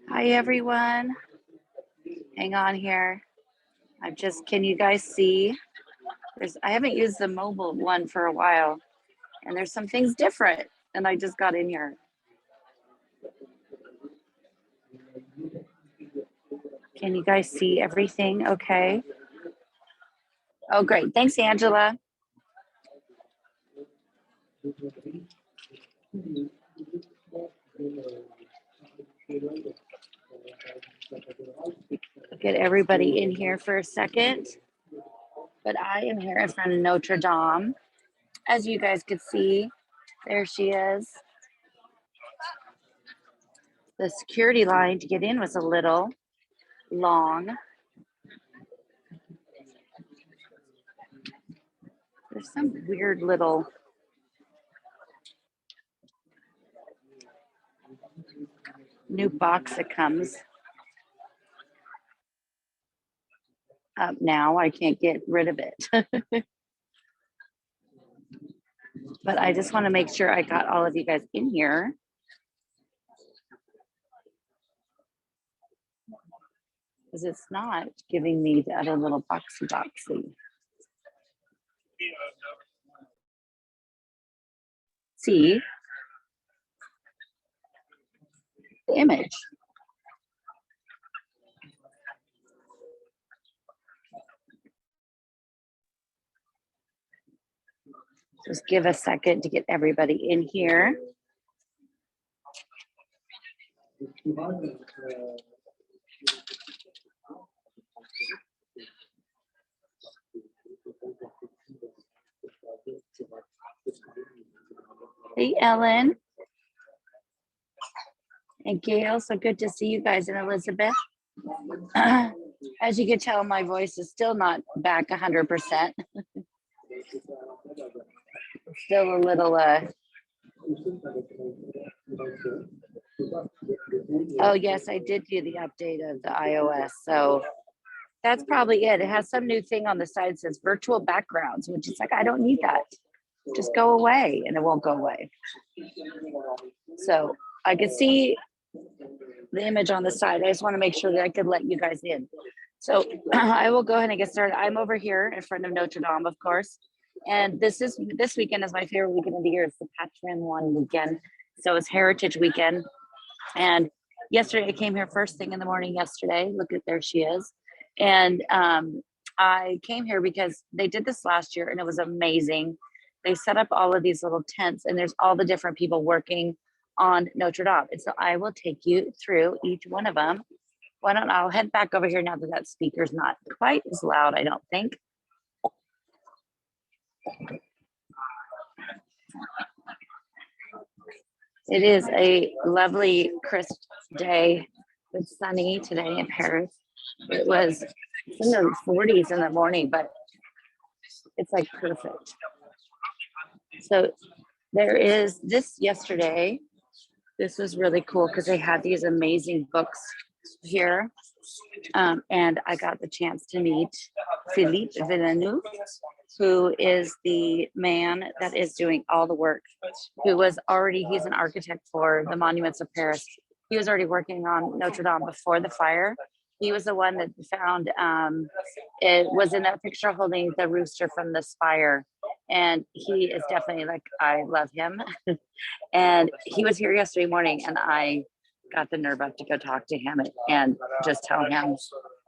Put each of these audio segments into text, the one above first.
Hi, everyone. Hang on here. Can you guys see? I haven't used the mobile one for a while, and there's some things different, and I just got in here. Can you guys see everything okay? Oh, great. Thanks, Angela. Get everybody in here for a second. But I am here in front of Notre Dame. As you guys could see, there she is. The security line to get in was a little long. There's some weird little new box that comes up now. I can't get rid of it. But I just want to make sure I got all of you guys in here. Because it's not giving me the other little boxy. See the image. Just give a second to get everybody in here. Hey, Ellen. And Gail, so good to see you guys, and Elizabeth. As you can tell, my voice is still not back 100%. Still a little, oh yes, I did do the update of the iOS, so that's probably it. It has some new thing on the side that says virtual backgrounds, which is like, I don't need that. Just go away, and it won't go away. So I could see the image on the side. I just want to make sure that I could let you guys in. So I will go ahead and get started. I'm over here in front of Notre Dame, of course. And this weekend is my favorite weekend of the year. It's the Patron weekend. So it's Heritage Weekend. And yesterday I came here first thing in the morning yesterday. Look at, there she is. And I came here because they did this last year and it was amazing. They set up all of these little tents and there's all the different people working on Notre Dame. And so I will take you through each one of them. I'll head back over here now that speaker's not quite as loud, I don't think. It is a lovely, crisp day. It's sunny today in Paris. It was in the 40s in the morning, but it's like perfect. So there is this yesterday. This was really cool because they had these amazing books here. And I got the chance to meet Philippe Villeneuve, who is the man that is doing all the work, he's an architect for the monuments of Paris. He was already working on Notre Dame before the fire. He was the one that found, it was in that picture holding the rooster from the spire. And he is definitely like, I love him. And he was here yesterday morning and I got the nerve up to go talk to him and just tell him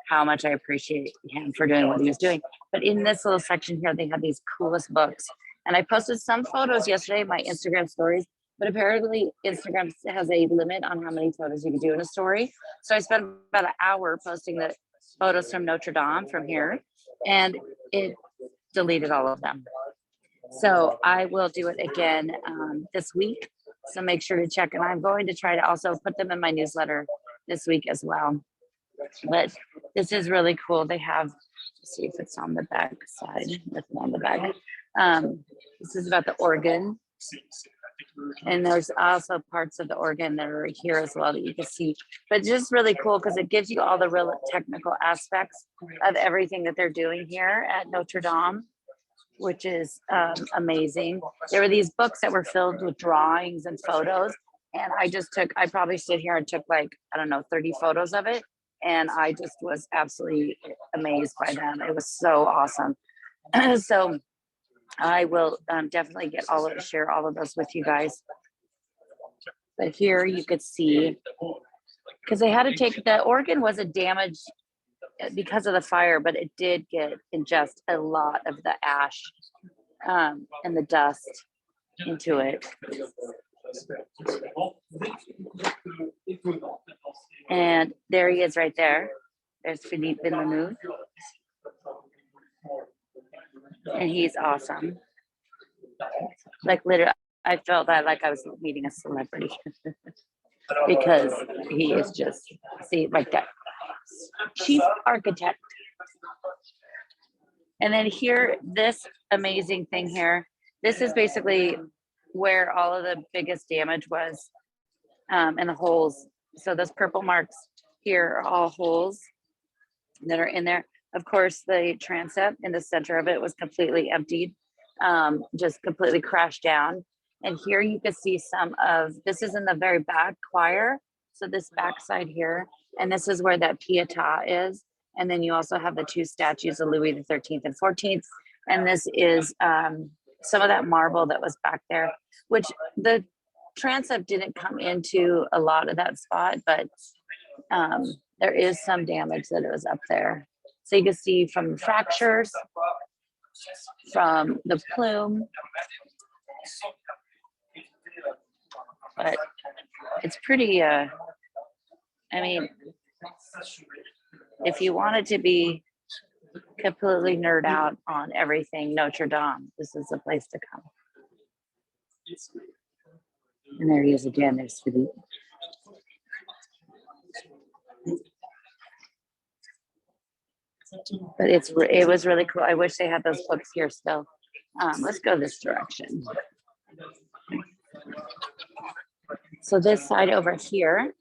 how much I appreciate him for doing what he was doing. But in this little section here, they have these coolest books. And I posted some photos yesterday in my Instagram stories, but apparently Instagram has a limit on how many photos you can do in a story. So I spent about an hour posting the photos from Notre Dame from here, and it deleted all of them. So I will do it again this week. So make sure to check, and I'm going to try to also put them in my newsletter this week as well. But this is really cool. They have, let's see if it's on the back side. It's on the back. This is about the organ. And there's also parts of the organ that are here as well that you can see. But just really cool because it gives you all the real technical aspects of everything that they're doing here at Notre Dame, which is amazing. There were these books that were filled with drawings and photos. And I probably stood here and took like, I don't know, 30 photos of it. And I just was absolutely amazed by them. It was so awesome. So I will definitely share all of those with you guys. But here you could see, because they had to take, the organ wasn't damaged because of the fire, but it did ingest a lot of the ash and the dust into it. And there he is right there. There's Philippe Villeneuve. And he's awesome. Like literally, I felt that like I was meeting a celebrity because he is just, see, like that chief architect. And then here, this amazing thing here, this is basically where all of the biggest damage was, and the holes. So those purple marks here are all holes that are in there. Of course, the transept in the center of it was completely emptied, just completely crashed down. And here you can see this is in the very back choir. So this back side here, and this is where that Pietà is. And then you also have the two statues of Louis the 13th and 14th. And this is some of that marble that was back there, which the transept didn't come into a lot of that spot, but there is some damage that it was up there. So you can see from fractures, from the plume, but it's pretty, I mean, if you wanted to be completely nerd out on everything Notre Dame, this is the place to come. And there he is again, there's Philippe. But it was really cool. I wish they had those books here still. Let's go this direction. So this side over here,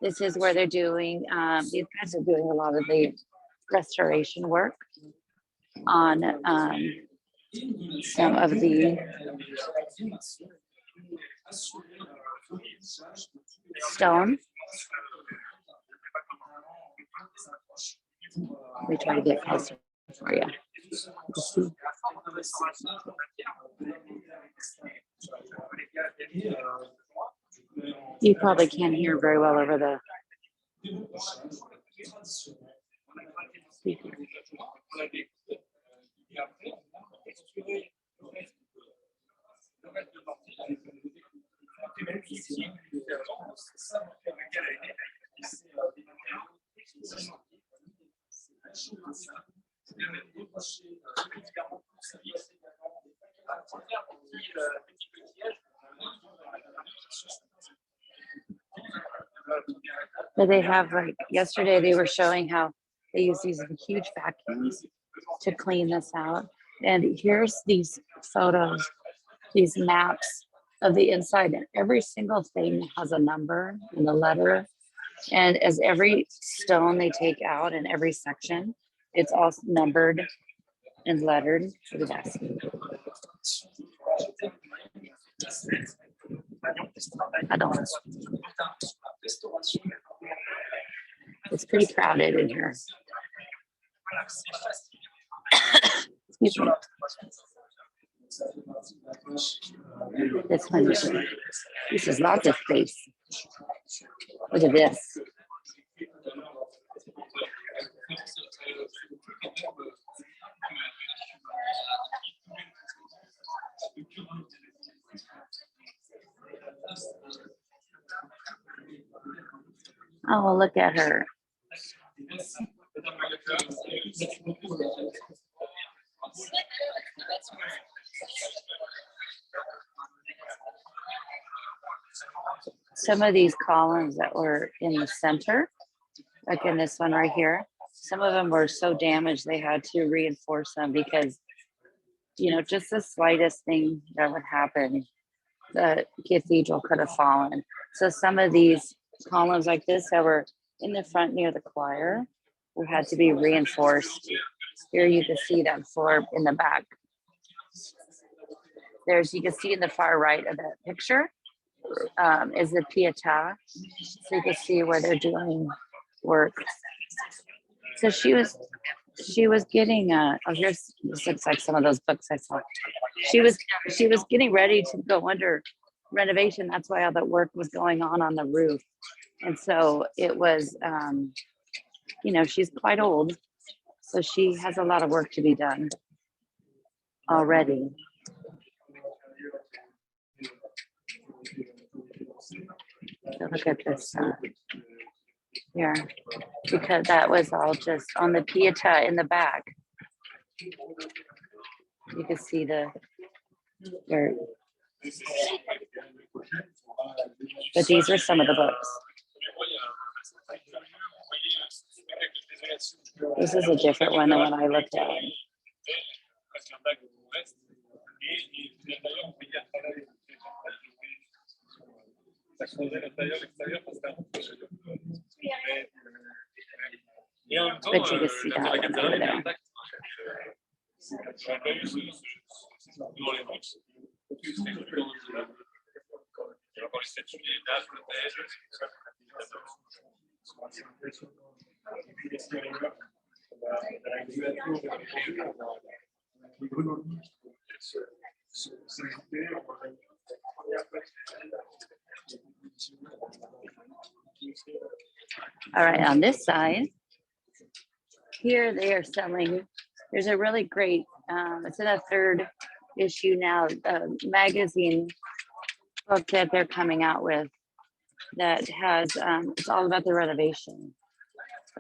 this is where they're doing, these guys are doing a lot of the restoration work on some of the stone. Let me try to get closer for you. You probably can't hear very well over the speaker. But they have, like, yesterday they were showing how they use these huge vacuums to clean this out. And here's these photos, these maps of the inside, and every single thing has a number and a letter. And as every stone they take out in every section, it's all numbered and lettered. Look at that. I don't. It's pretty crowded in here. Excuse me. This is lots of space. Look at this. Oh, look at her. Some of these columns that were in the center, like in this one right here, some of them were so damaged they had to reinforce them because you know, just the slightest thing that would happen, the cathedral could have fallen. So some of these columns like this that were in the front near the choir had to be reinforced. Here you can see that floor in the back. You can see in the far right of that picture is the Pietà. So you can see where they're doing work. So she was getting this looks like some of those books I saw. She was getting ready to go under renovation. That's why all that work was going on the roof. And so it was, you know, she's quite old. So she has a lot of work to be done already. So look at this here, because that was all just on the Pietà in the back. You can see the dirt. But these are some of the books. This is a different one than what I looked at. But you can see that one over there. All right, on this side, here they are selling, there's a really great, it's in a third issue now, magazine book that they're coming out with that has, it's all about the renovation.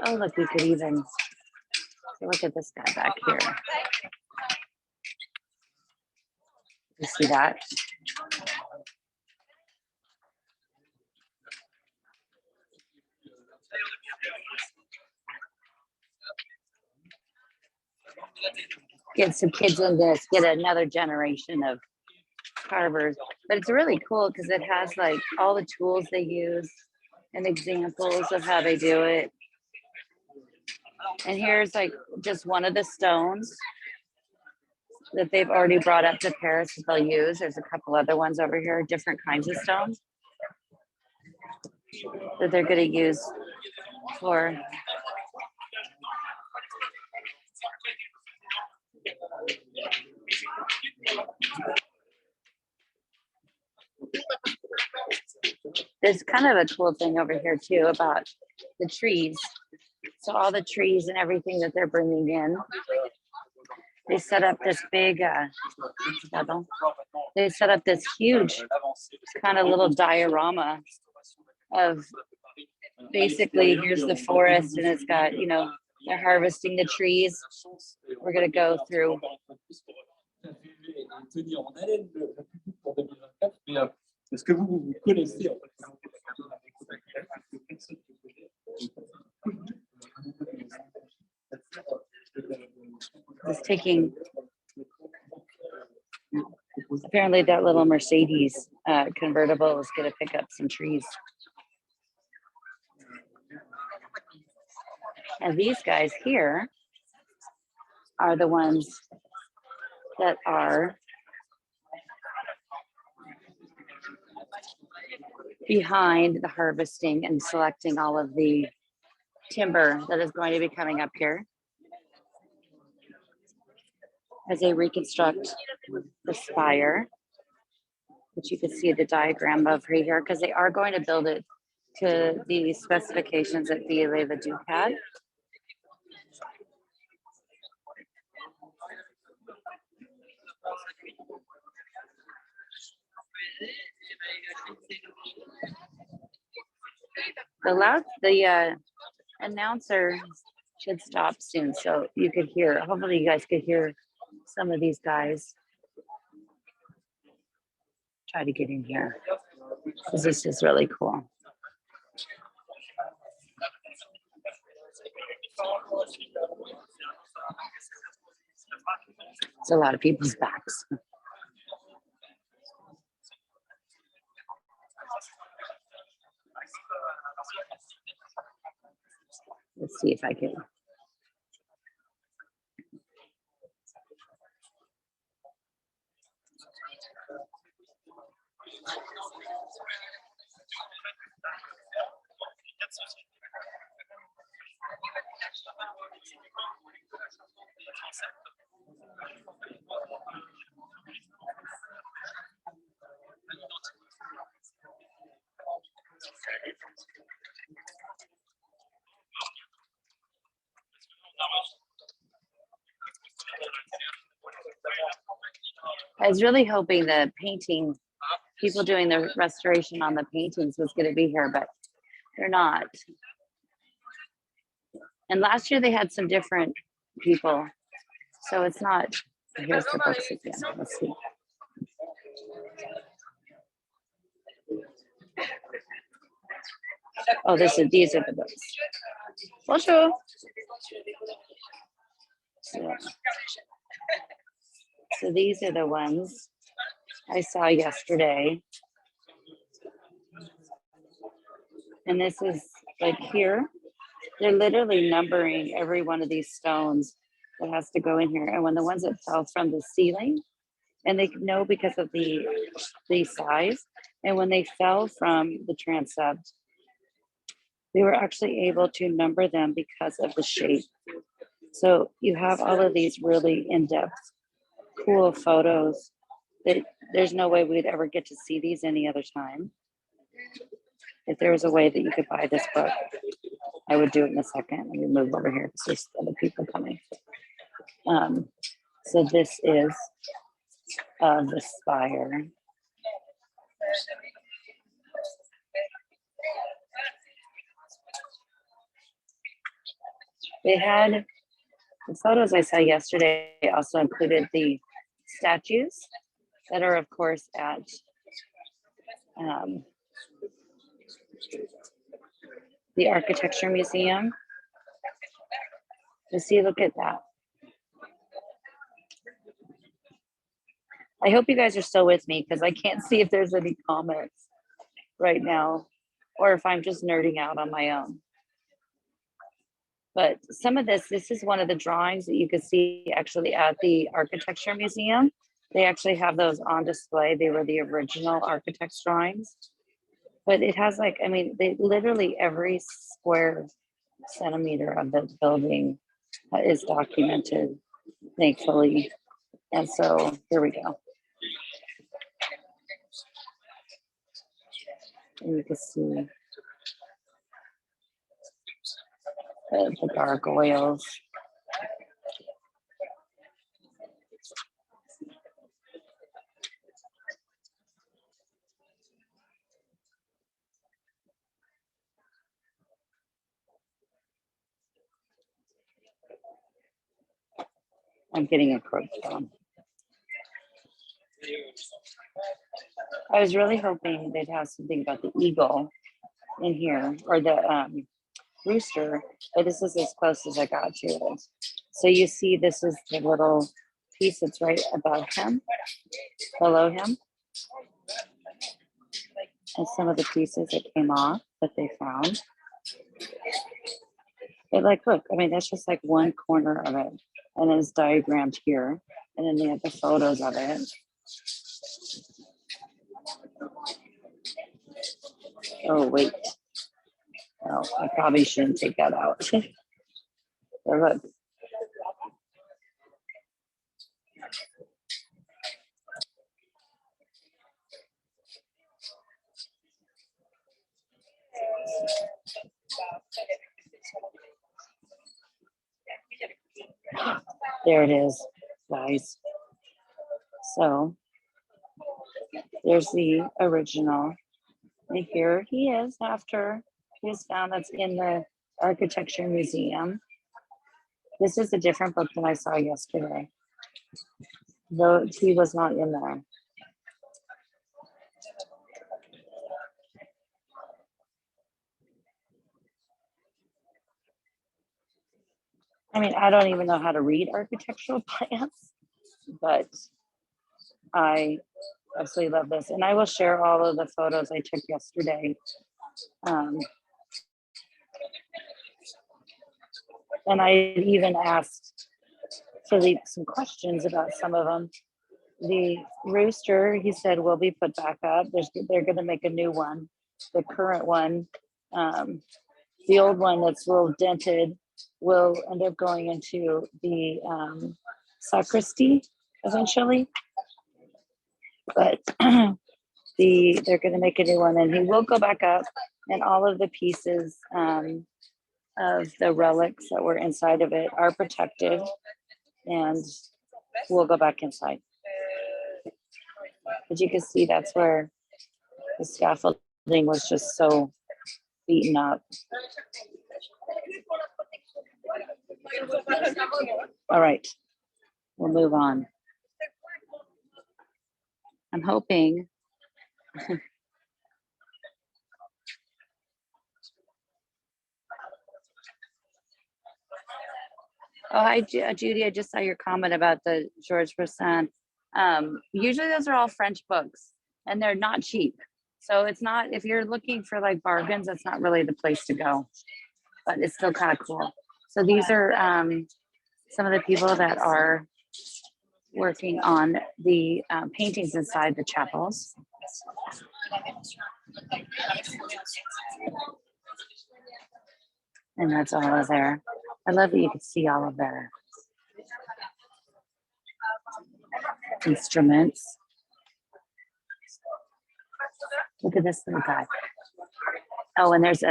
Oh, look, we could even, look at this guy back here. You see that? Get some kids in this, get another generation of carvers. But it's really cool because it has like all the tools they use and examples of how they do it. And here's like just one of the stones that they've already brought up to Paris that they'll use. There's a couple other ones over here, different kinds of stones that they're going to use for there's kind of a cool thing over here too about the trees. So all the trees and everything that they're bringing in, they set up this big, they set up this huge kind of little diorama of basically here's the forest and it's got, you know, they're harvesting the trees. We're going to go through. It's taking, apparently that little Mercedes convertible is going to pick up some trees. And these guys here are the ones that are behind the harvesting and selecting all of the timber that is going to be coming up here as they reconstruct the spire, which you can see the diagram of right here, because they are going to build it to the specifications that Viollet-le-Duc had. The announcer should stop soon, so you could hear. Hopefully, you guys could hear some of these guys. Try to get in here because this is really cool. It's a lot of people's backs. Let's see if I can. I was really hoping the painting, people doing the restoration on the paintings was going to be here, but they're not. And last year they had some different people, so it's not. Here's the books again. Let's see. Oh, these are the books. Bonjour. So these are the ones I saw yesterday. And this is like here, they're literally numbering every one of these stones that has to go in here. And when the ones that fell from the ceiling, and they know because of the size, and when they fell from the transept, they were actually able to number them because of the shape. So you have all of these really in-depth, cool photos that there's no way we'd ever get to see these any other time. If there was a way that you could buy this book, I would do it in a second. Let me move over here because there's other people coming. So this is the spire. They had the photos I saw yesterday also included the statues that are, of course, at the Architecture Museum. You see, look at that. I hope you guys are still with me because I can't see if there's any comments right now or if I'm just nerding out on my own. But some of this is one of the drawings that you could see actually at the Architecture Museum. They actually have those on display. They were the original architect's drawings. But it has like, I mean, they literally every square centimeter of the building is documented, thankfully. And so here we go. And you can see the gargoyles. I'm getting a crook down. I was really hoping they'd have something about the eagle in here or the rooster, but this is as close as I got to it. So you see, this is the little piece that's right above him, below him. And some of the pieces that came off that they found. But like, look, I mean, that's just like one corner of it. And it's diagrammed here. And then they have the photos of it. Oh, wait. Oh, I probably shouldn't take that out. So look. There it is, guys. So there's the original. And here he is after he was found. That's in the Architecture Museum. This is a different book than I saw yesterday. Though he was not in there. I mean, I don't even know how to read architectural plans. but I absolutely love this. And I will share all of the photos I took yesterday. And I even asked Philippe some questions about some of them. The rooster, he said, will be put back up. They're going to make a new one. The current one, the old one that's a little dented, will end up going into the sacristy eventually. But they're going to make a new one, and he will go back up, and all of the pieces of the relics that were inside of it are protected, and we'll go back inside. As you can see, that's where the scaffolding was just so beaten up. All right, we'll move on. I'm hoping oh, hi, Judy. I just saw your comment about the Georges Brassens. Usually those are all French books, and they're not cheap. So it's not, if you're looking for like bargains, that's not really the place to go, but it's still kind of cool. So these are some of the people that are working on the paintings inside the chapels. And that's all of there. I love that you can see all of their instruments. Look at this little guy. Oh, and there's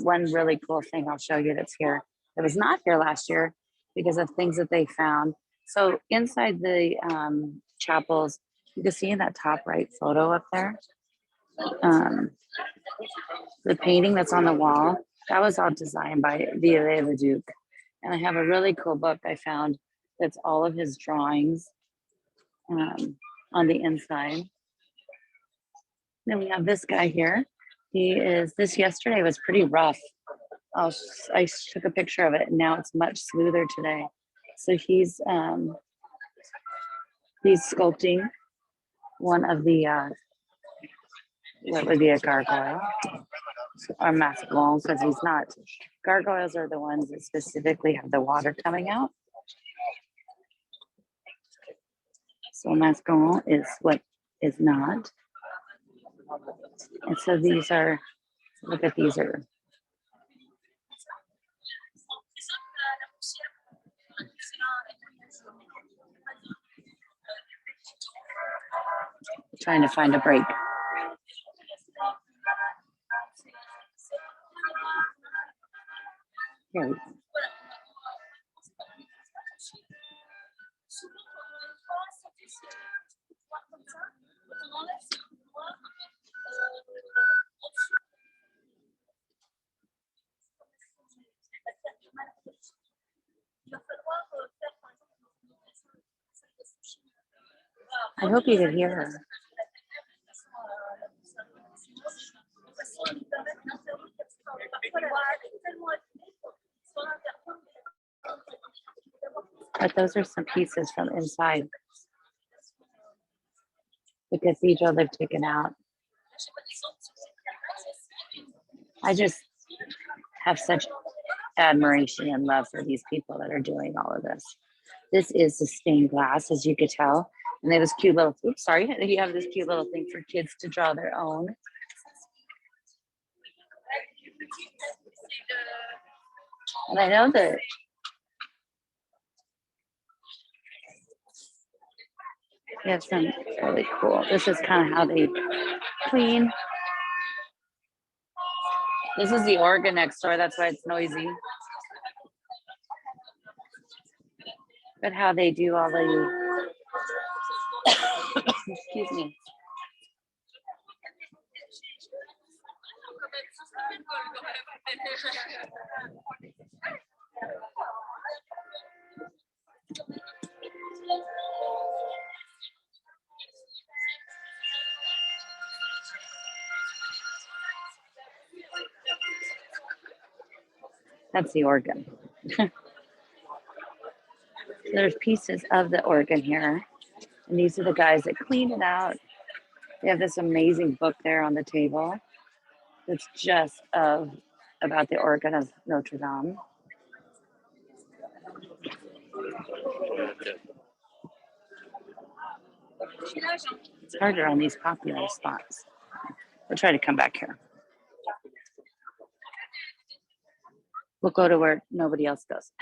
one really cool thing I'll show you that's here. That was not here last year because of things that they found. So inside the chapels, you can see in that top right photo up there, the painting that's on the wall, that was all designed by Viollet-le-Duc. And I have a really cool book I found that's all of his drawings on the inside. Then we have this guy here. This yesterday was pretty rough. I took a picture of it, and now it's much smoother today. So he's sculpting one of the, what would be a gargoyle or mascon, because he's not, gargoyles are the ones that specifically have the water coming out. So mascon is what is not. And so these are, look at these are. Trying to find a break. Here we go. I hope you can hear her. But those are some pieces from inside the cathedral they've taken out. I just have such admiration and love for these people that are doing all of this. This is the stained glass, as you could tell. And they have this cute little, oops, sorry. You have this cute little thing for kids to draw their own. And I know that we have some really cool, this is kind of how they clean. This is the organ next door, that's why it's noisy. But how they do all the, excuse me. That's the organ. there's pieces of the organ here. And these are the guys that clean it out. They have this amazing book there on the table. It's just about the organ of Notre Dame. It's harder on these popular spots. We'll try to come back here. We'll go to where nobody else goes.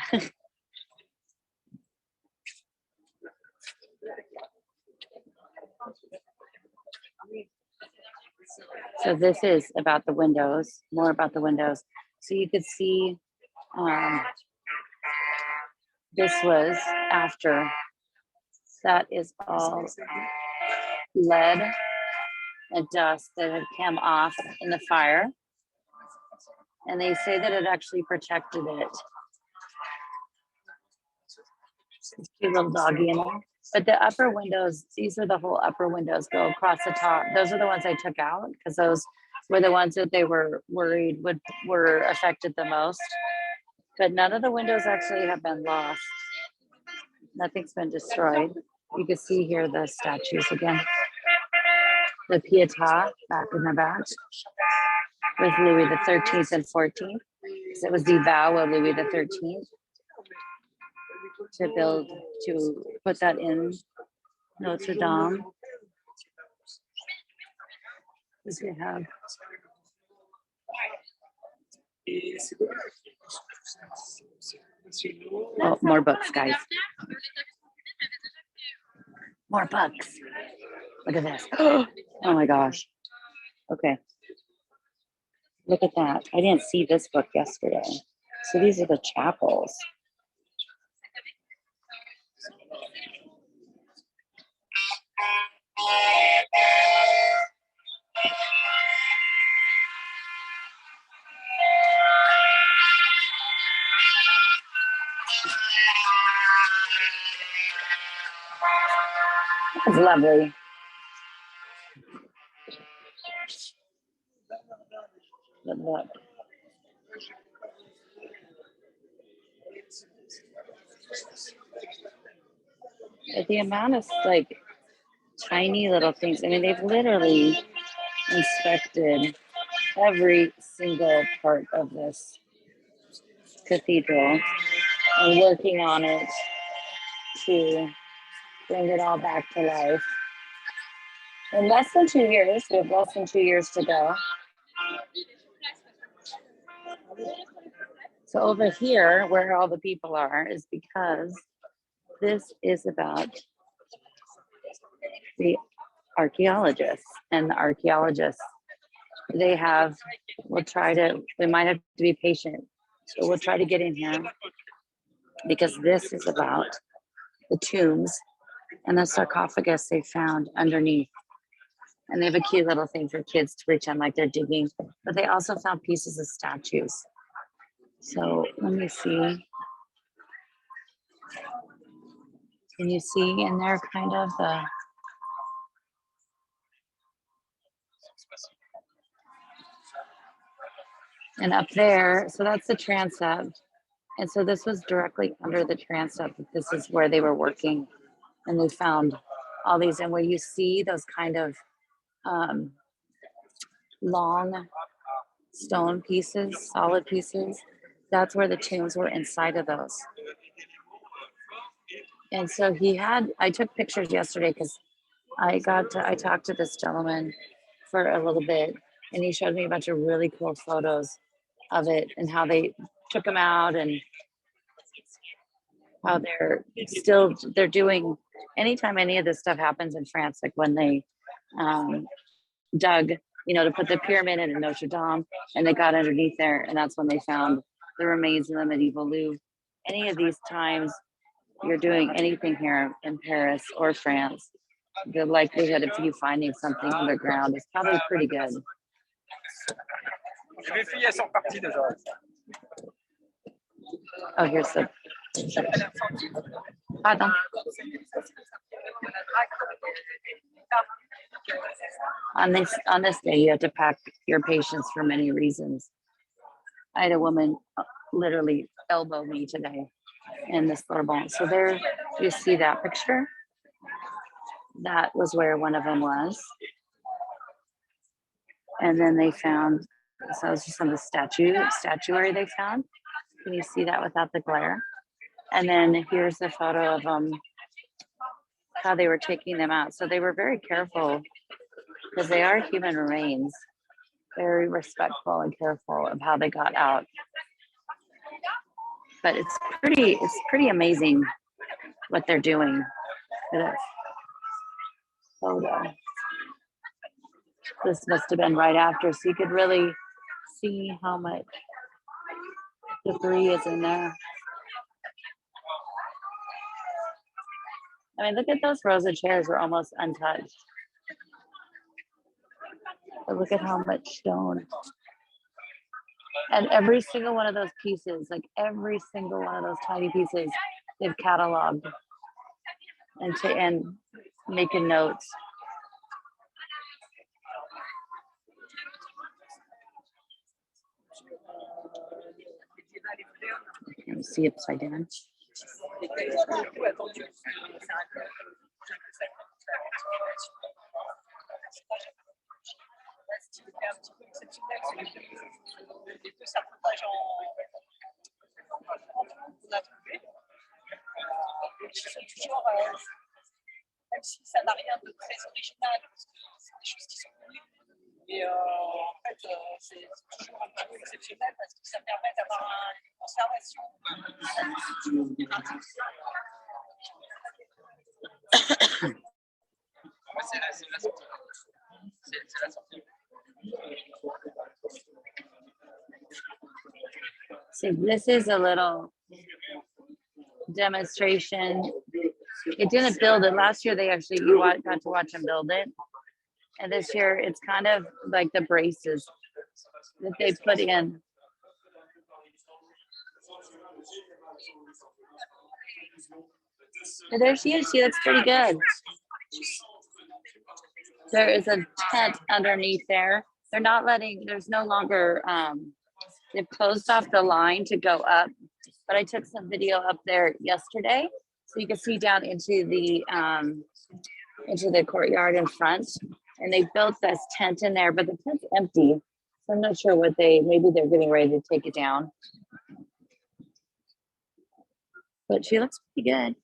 So this is about the windows, more about the windows. So you could see this was after. That is all lead and dust that had come off in the fire. And they say that it actually protected it. This cute little doggy in there. But the upper windows, these are the whole upper windows go across the top. Those are the ones I took out because those were the ones that they were worried were affected the most. But none of the windows actually have been lost. Nothing's been destroyed. You can see here the statues again. The Pietà back in the back with Louis the 13th and 14th. Because it was the vow of Louis the 13th to put that in Notre Dame. As we have more books, guys. More books. Look at this. Oh my gosh. Okay. Look at that. I didn't see this book yesterday. So these are the chapels. It's lovely. But look. But the amount of like tiny little things. I mean, they've literally inspected every single part of this cathedral and working on it to bring it all back to life. In less than 2 years, we have less than 2 years to go. So over here, where all the people are, is because this is about the archaeologists. And the archaeologists, we might have to be patient. So we'll try to get in here because this is about the tombs and the sarcophagus they found underneath. And they have a cute little thing for kids to pretend like they're digging, but they also found pieces of statues. So let me see. Can you see in there kind of the and up there, so that's the transept. And so this was directly under the transept. This is where they were working and they found all these. And where you see those kind of long stone pieces, solid pieces, that's where the tombs were inside of those. And so I took pictures yesterday because I talked to this gentleman for a little bit and he showed me a bunch of really cool photos of it and how they took them out and how they're doing anytime any of this stuff happens in France, like when they dug, to put the pyramid in Notre Dame and they got underneath there and that's when they found the remains of the medieval Louvre. Any of these times you're doing anything here in Paris or France, the likelihood of you finding something underground is probably pretty good. Oh, here's the. Pardon. On this day, you have to pack your patience for many reasons. I had a woman literally elbow me today in the Sorbonne. So there you see that picture. That was where one of them was. And then they found, so it's just some of the statuary they found. Can you see that without the glare? And then here's the photo of how they were taking them out. So they were very careful because they are human remains, very respectful and careful of how they got out. But it's pretty amazing what they're doing for this photo. This must have been right after, so you could really see how much debris is in there. I mean, look at those rows of chairs were almost untouched. But look at how much stone. And every single one of those pieces, like every single one of those tiny pieces, they've cataloged and making notes. Can you see upside down? Même si ça n'a rien de très original, parce que c'est des choses qui sont connues. Mais en fait, c'est toujours un petit peu exceptionnel parce que ça permet d'avoir une conservation. C'est la sortie. C'est la sortie. So this is a little demonstration. It didn't build it. Last year they actually got to watch them build it. And this year it's kind of like the braces that they put in. So there she is. She looks pretty good. There is a tent underneath there. They're not letting, there's no longer, they've closed off the line to go up. But I took some video up there yesterday, so you can see down into the courtyard in front. And they built this tent in there, but the tent's empty. So I'm not sure what maybe they're getting ready to take it down. But she looks pretty good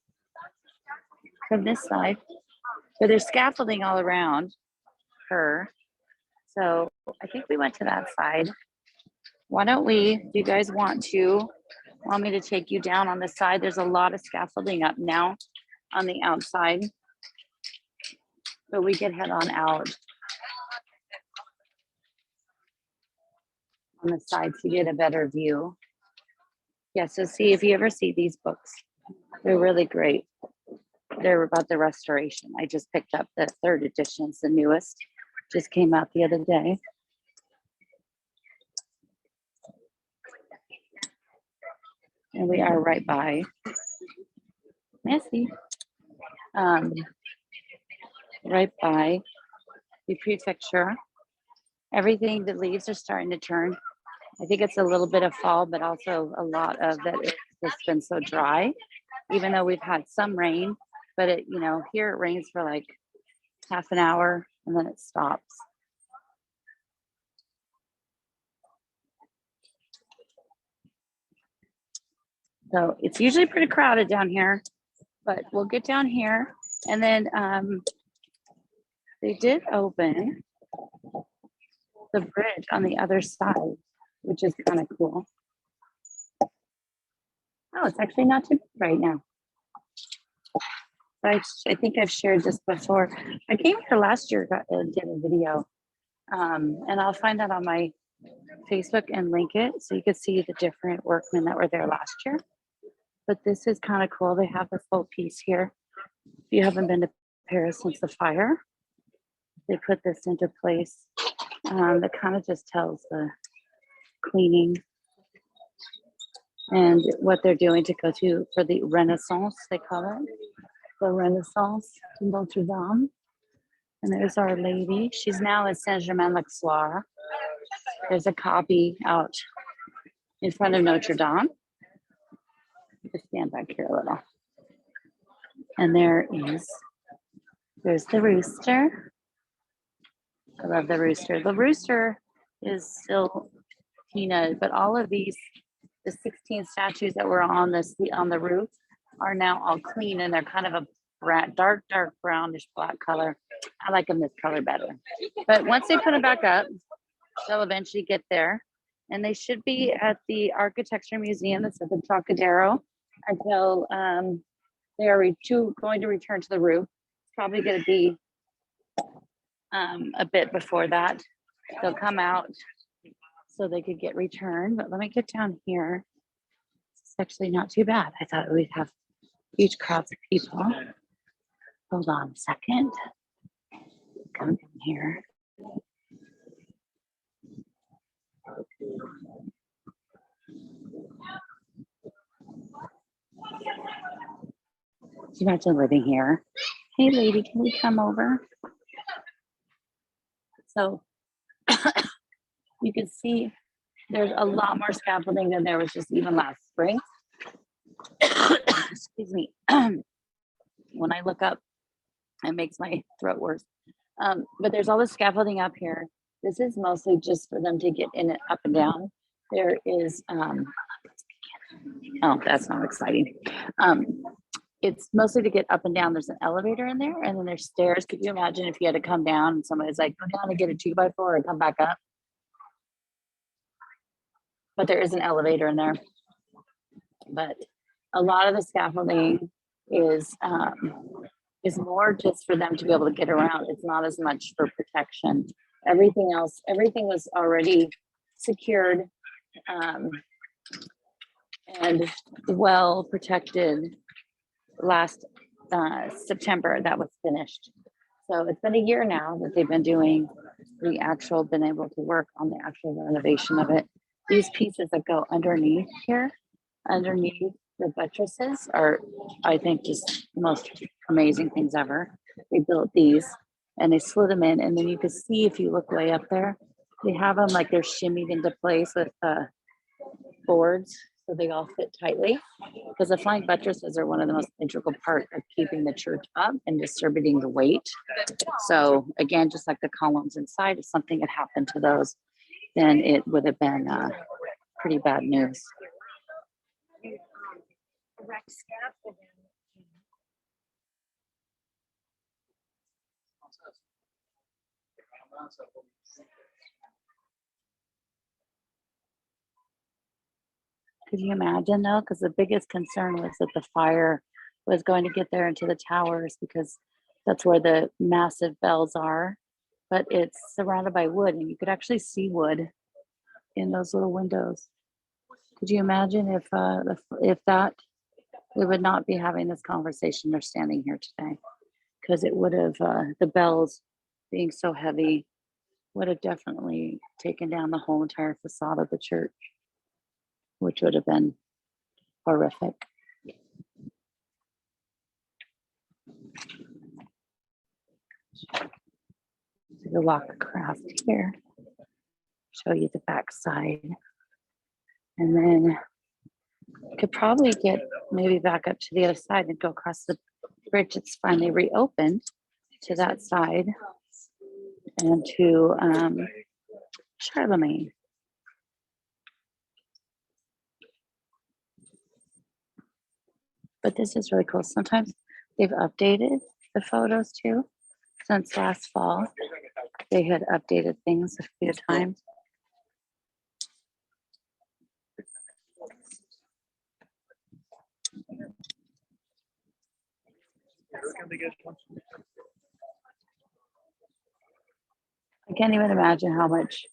from this side. But there's scaffolding all around her. So I think we went to that side. Why don't we, do you guys want me to take you down on the side? There's a lot of scaffolding up now on the outside. But we could head on out on the side to get a better view. Yeah, so see, if you ever see these books, they're really great. They're about the restoration. I just picked up the 3rd edition, it's the newest, just came out the other day. And we are right by Messy. Right by the prefecture. Everything, the leaves are starting to turn. I think it's a little bit of fall, but also a lot of that it's just been so dry, even though we've had some rain, but it, here it rains for like half an hour and then it stops. So it's usually pretty crowded down here, but we'll get down here. And then they did open the bridge on the other side, which is kind of cool. Oh, it's actually not too bad right now. I think I've shared this before. I came here last year, did a video, and I'll find that on my Facebook and link it so you can see the different workmen that were there last year. But this is kind of cool. They have this whole piece here. If you haven't been to Paris since the fire, they put this into place. That kind of just tells the cleaning and what they're doing to go to for the Renaissance, they call it. The Renaissance in Notre Dame. And there's Our Lady. She's now at Saint-Germain-l'Auxerrois. There's a copy out in front of Notre Dame. Just stand back here a little. And there's the rooster. I love the rooster. The rooster is still peanut, but all of the 16 statues that were on the roof are now all clean, and they're kind of a dark brownish black color. I like them this color better. But once they put them back up, they'll eventually get there. And they should be at the Architecture Museum that's at the Trocadero until they are going to return to the roof. It's probably going to be a bit before that. They'll come out so they could get returned. But let me get down here. It's actually not too bad. I thought we'd have huge crowds of people. Hold on a second. Come in here. Can you imagine living here? Hey lady, can we come over? So you can see there's a lot more scaffolding than there was just even last spring. Excuse me. When I look up, it makes my throat worse. But there's all the scaffolding up here. This is mostly just for them to get in and up and down. There is, oh, that's not exciting. It's mostly to get up and down. There's an elevator in there, and then there's stairs. Could you imagine if you had to come down and somebody's like, go down and get a 2x4 and come back up? But there is an elevator in there. But a lot of the scaffolding is more just for them to be able to get around. It's not as much for protection. Everything else, everything was already secured and well protected last September. That was finished. So it's been a year now that they've been doing been able to work on the actual renovation of it. These pieces that go underneath here, underneath the buttresses are, I think, just the most amazing things ever. They built these and they slid them in, and then you can see if you look way up there, they have them like they're shimmied into place with boards, so they all fit tightly, because the flying buttresses are one of the most integral part of keeping the church up and distributing the weight. So again, just like the columns inside, if something had happened to those, then it would have been pretty bad news. Could you imagine though? Because the biggest concern was that the fire was going to get there into the towers, because that's where the massive bells are. But it's surrounded by wood, and you could actually see wood in those little windows. Could you imagine if that we would not be having this conversation or standing here today? Because it would have the bells being so heavy would have definitely taken down the whole entire facade of the church, which would have been horrific. So we'll walk across here, show you the back side, and then could probably get maybe back up to the other side and go across the bridge. It's finally reopened to that side and to Charlemagne. But this is really cool. Sometimes they've updated the photos too. Since last fall, they had updated things a few times. I can't even imagine how much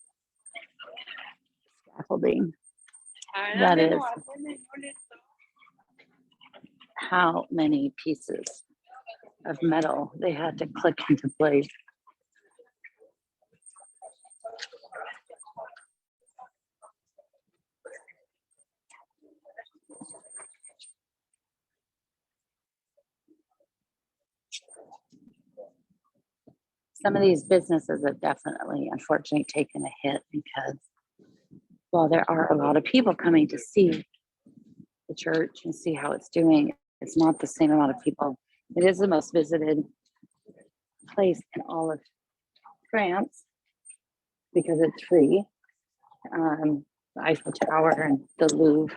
scaffolding that is. How many pieces of metal they had to click into place. Some of these businesses have definitely, unfortunately, taken a hit, because while there are a lot of people coming to see the church and see how it's doing. It's not the same amount of people. It is the most visited place in all of France because it's free. The Eiffel Tower and the Louvre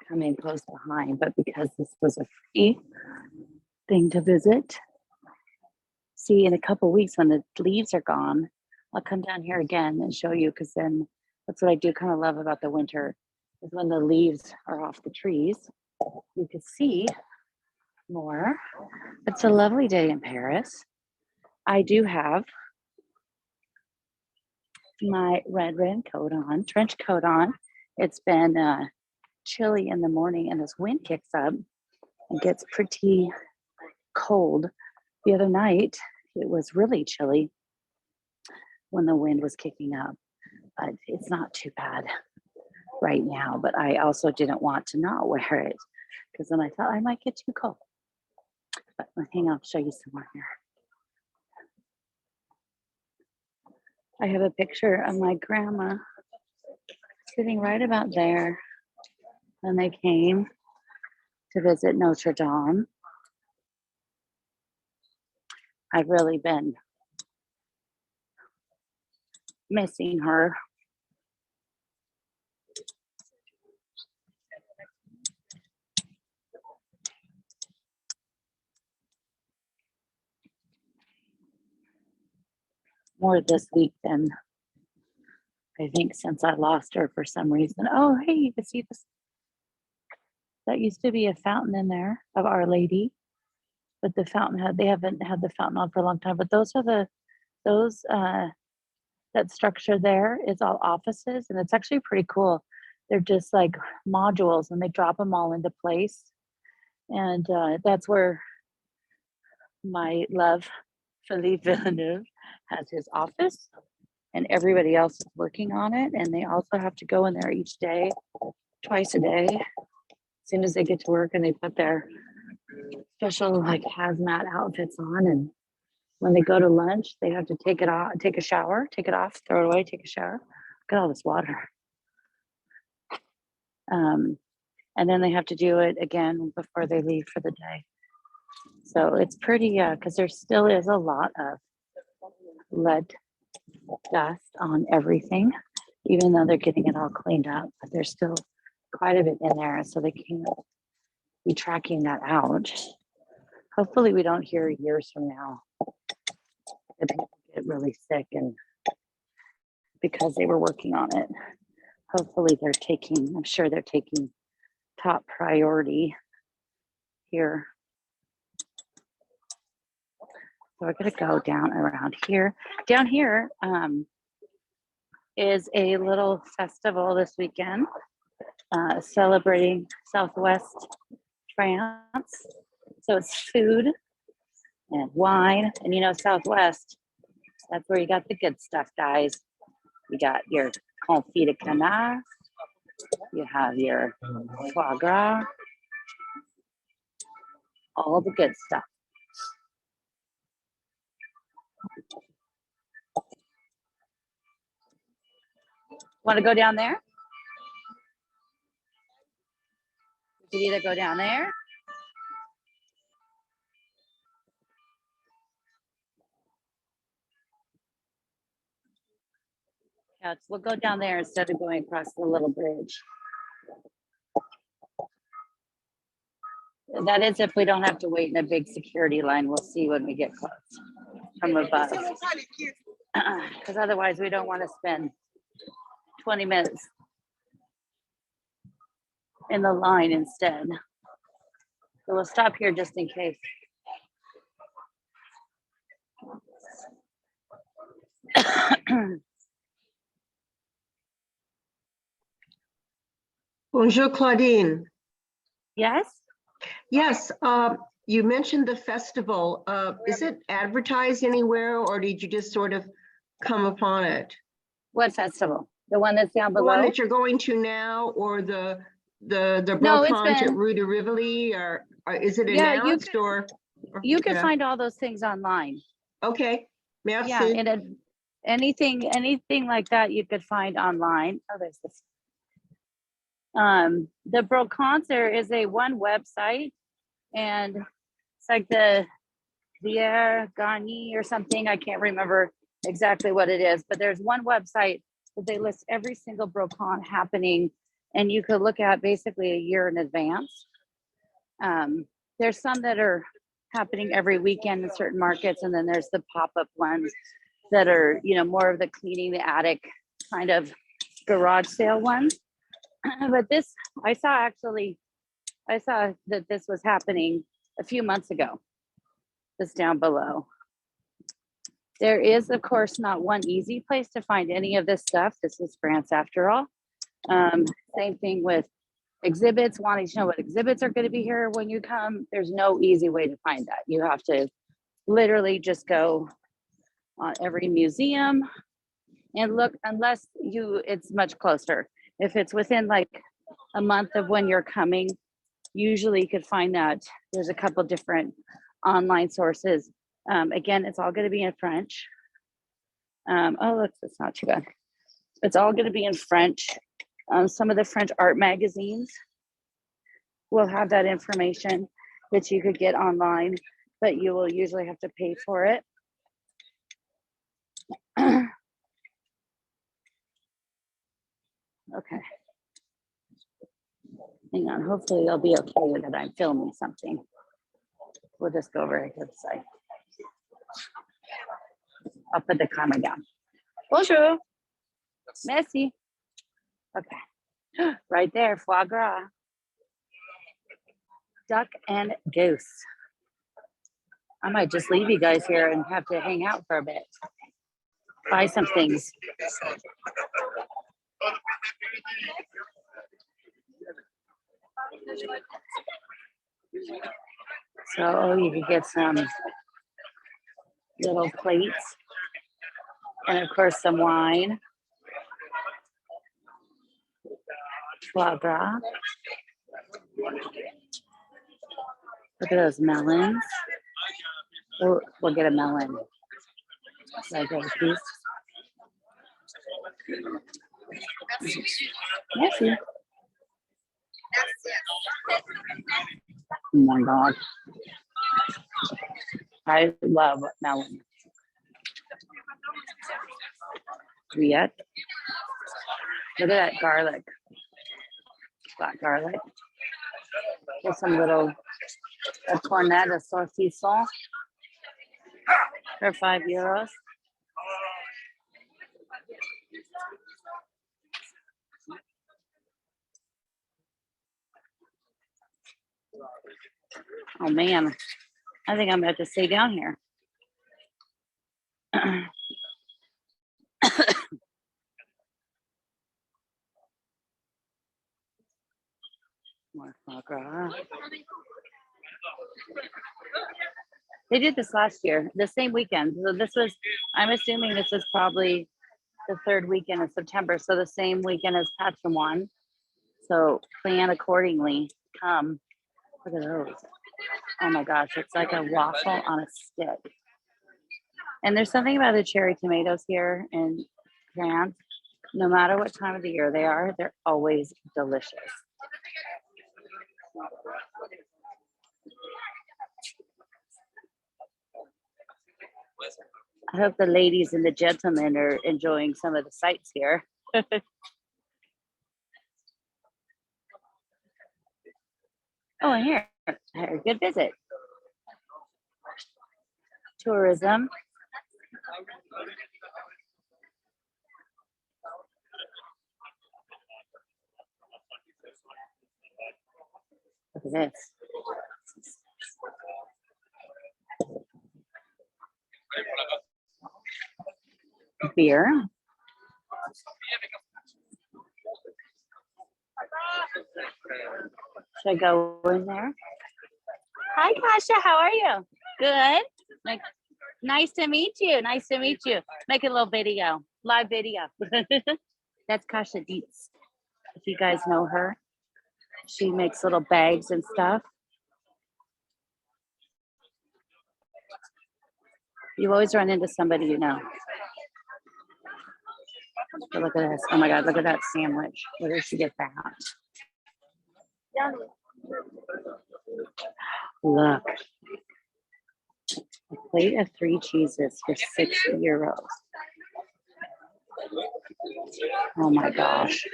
come in close behind, but because this was a free thing to visit. See, in a couple of weeks when the leaves are gone, I'll come down here again and show you, because then that's what I do kind of love about the winter, is when the leaves are off the trees, you can see more. It's a lovely day in Paris. I do have my red coat on, trench coat on. It's been chilly in the morning, and this wind kicks up and gets pretty cold. The other night, it was really chilly when the wind was kicking up, but it's not too bad right now. But I also didn't want to not wear it, because then I thought I might get too cold. But hang on, I'll show you some more here. I have a picture of my grandma sitting right about there when they came to visit Notre Dame. I've really been missing her. More this week than I think since I lost her for some reason. Oh, hey, you can see this. That used to be a fountain in there of Our Lady, but the fountain they haven't had the fountain on for a long time. But those are that structure there is all offices, and it's actually pretty cool. They're just like modules, and they drop them all into place. And that's where my love, Philippe Villeneuve, has his office, and everybody else is working on it. And they also have to go in there each day, twice a day, as soon as they get to work, and they put their special like hazmat outfits on. And when they go to lunch, they have to take it off, take a shower, take it off, throw it away, take a shower. Look at all this water. And then they have to do it again before they leave for the day. So it's pretty, because there still is a lot of lead dust on everything, even though they're getting it all cleaned up. But there's still quite a bit in there, so they can't be tracking that out. Hopefully we don't hear years from now that people get really sick, and because they were working on it. Hopefully I'm sure they're taking top priority here. So we're gonna go down around here. Down here is a little festival this weekend celebrating Southwest France. So it's food and wine, and Southwest, that's where you got the good stuff, guys. You got your confit de canard, you have your foie gras, all the good stuff. Want to go down there? You could either go down there. Yeah, we'll go down there instead of going across the little bridge. That is if we don't have to wait in a big security line. We'll see when we get close from above. Because otherwise we don't want to spend 20 minutes in the line instead. So we'll stop here just in case. Bonjour, Claudine. Yes? Yes, you mentioned the festival. Is it advertised anywhere, or did you just sort of come upon it? What festival? The one that's down The below? one that you're going to now, or the No, brocante at Rue de Rivoli, or is it announced? You can find all those things online. Okay, merci. Yeah, and anything like that you could find online. Oh, there's this. The Brocancer is a one website, and it's like the Pierre Garni or something. I can't remember exactly what it is, but there's one website that they list every single Brocon happening, and you could look at basically a year in advance. There's some that are happening every weekend in certain markets, and then there's the pop-up ones that are, you know, more of the cleaning the attic kind of garage sale ones. But this, I saw that this was happening a few months ago. This down below. There is, of course, not one easy place to find any of this stuff. This is France after all. Same thing with exhibits, wanting to know what exhibits are going to be here when you come. There's no easy way to find that. You have to literally just go on every museum and look, unless it's much closer. If it's within like a month of when you're coming, usually you could find that. There's a couple different online sources. Again, it's all going to be in French. Oh, look, that's not too bad. It's all going to be in French. Some of the French art magazines will have that information that you could get online, but you will usually have to pay for it. Okay. Hang on, hopefully they'll be okay with it. I'm filming something. We'll just go right to the side. I'll put the camera down. Bonjour. Merci. Okay. Right there, foie gras. Duck and goose. I might just leave you guys here and have to hang out for a bit. Buy some things. So you can get some little plates and of course some wine. Foie gras. Look at those melons. We'll get a melon. Like a piece. Merci. Oh my God. I love melon. Yet. Look at that garlic. Black garlic. There's some little cornet de saucisson for €5. Oh man, I think I'm going to have to stay down here. More foie gras. They did this last year, the same weekend. So this was, I'm assuming this was probably the third weekend of September. So the same weekend as Patreon. So plan accordingly. Come. Look at those. Oh my gosh, it's like a waffle on a stick. And there's something about the cherry tomatoes here in France. No matter what time of the year they are, they're always delicious. I hope the ladies and the gentlemen are enjoying some of the sights here. Oh, and here, a good visit. Tourism. Look at this. Beer. Should I go in there? Hi, Kasha. How are you? Good. Nice to meet you. Nice to meet you. Make a little video, live video. That's Kasha Dietz. If you guys know her, she makes little bags and stuff. You always run into somebody you know. But look at this. Oh my God, look at that sandwich. Where did she get that? Look, a plate of 3 cheeses for €6. Oh my gosh.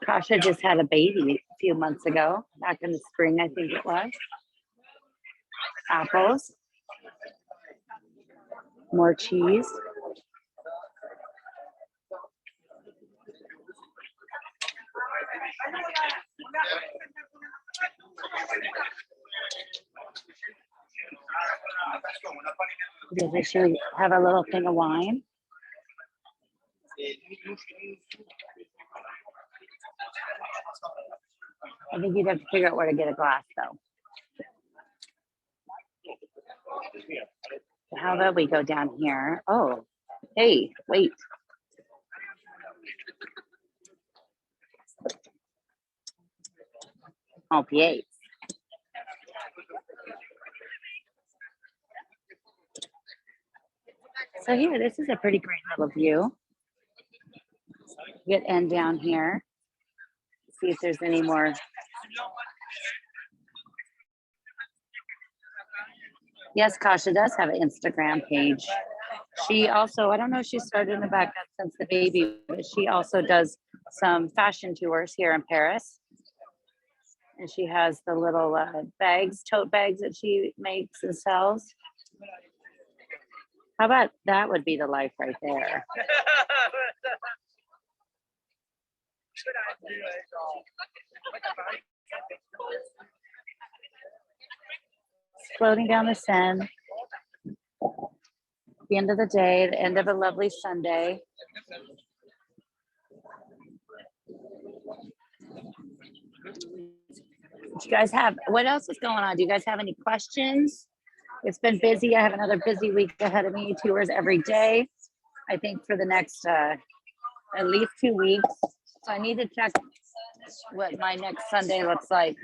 Kasha just had a baby a few months ago, back in the spring, I think it was. Apples. More cheese. Does it should have a little thing of wine? I think you'd have to figure out where to get a glass though. How about we go down here? Oh, hey, wait. Oh, P8. So here, this is a pretty great little view. Get end down here. See if there's any more. Yes, Kasha does have an Instagram page. She also, I don't know if she started in the back since the baby, but she also does some fashion tours here in Paris. And she has the little bags, tote bags that she makes and sells. How about that would be the life right there. Floating down the Seine. The end of the day, the end of a lovely Sunday. Do you guys have, what else is going on? Do you guys have any questions? It's been busy. I have another busy week ahead of me, tours every day. I think for the next at least 2 weeks. So I need to check what my next Sunday looks like.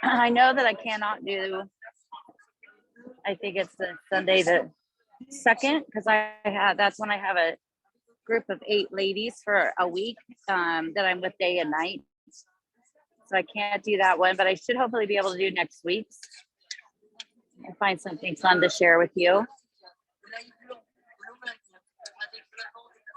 I know that I cannot do, I think it's the Sunday the 2nd, because that's when I have a group of 8 ladies for a week that I'm with day and night. So I can't do that one, but I should hopefully be able to do next week's. I'll find something fun to share with you.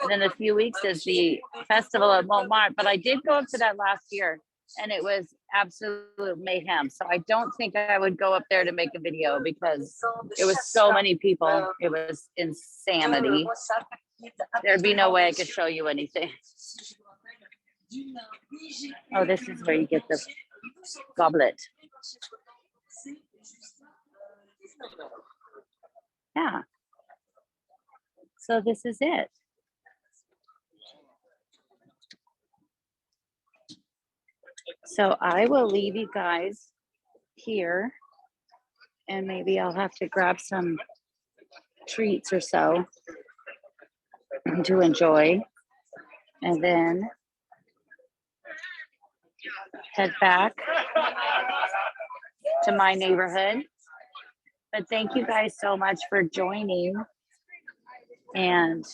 And in a few weeks is the Festival of Montmartre, but I did go up to that last year and it was absolute mayhem. So I don't think I would go up there to make a video because it was so many people. It was insanity. There'd be no way I could show you anything. Oh, this is where you get the goblet. Yeah. So this is it. So I will leave you guys here and maybe I'll have to grab some treats or so to enjoy and then head back to my neighborhood. But thank you guys so much for joining. And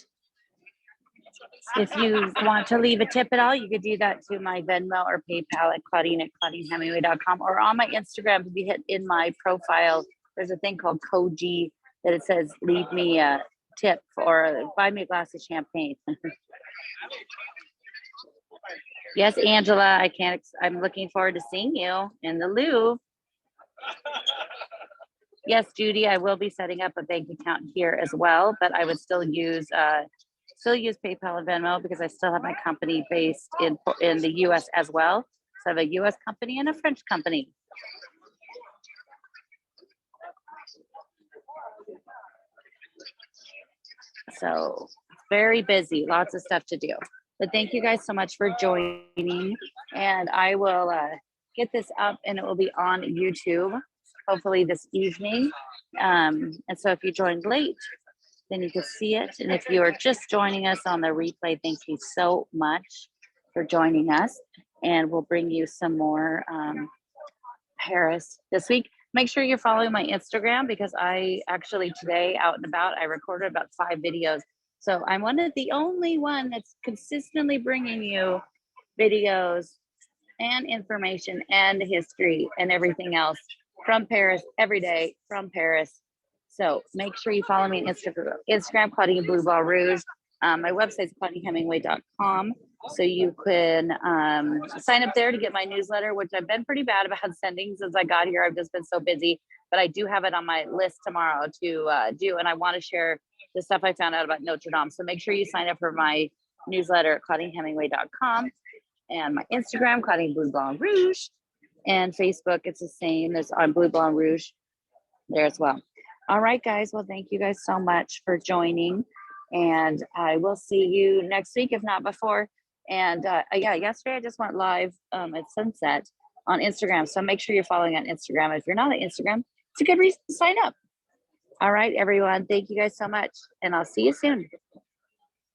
if you want to leave a tip at all, you could do that to my Venmo or PayPal at ClaudineHemingway.com or on my Instagram. If you hit in my profile, there's a thing called Koji that it says, leave me a tip or buy me a glass of champagne. Yes, Angela, I'm looking forward to seeing you in the Louvre. Yes, Judy, I will be setting up a bank account here as well, but I would still use PayPal and Venmo because I still have my company based in the US as well. So I have a US company and a French company. So very busy, lots of stuff to do. But thank you guys so much for joining. And I will get this up and it will be on YouTube, hopefully this evening. And so if you joined late, then you can see it. And if you are just joining us on the replay, thank you so much for joining us. And we'll bring you some more Paris this week. make sure you're following my Instagram because I actually today out and about, I recorded about 5 videos. So I'm the only one that's consistently bringing you videos and information and history and everything else from Paris every day from Paris. So make sure you follow me on Instagram, Claudine Blue Ball Rouge. My website is ClaudineHemingway.com. So you can sign up there to get my newsletter, which I've been pretty bad about sending since I got here. I've just been so busy, but I do have it on my list tomorrow to do. And I want to share the stuff I found out about Notre Dame. So make sure you sign up for my newsletter at ClaudineHemingway.com, and my Instagram, Claudine Blue Blanc Rouge, and Facebook, it's the same as on Blue Blanc Rouge there as well. All right, guys. Well, thank you guys so much for joining, and I will see you next week, if not before. And yeah, yesterday I just went live at sunset on Instagram. So make sure you're following on Instagram. If you're not on Instagram, it's a good reason to sign up. All right, everyone. Thank you guys so much, and I'll see you soon.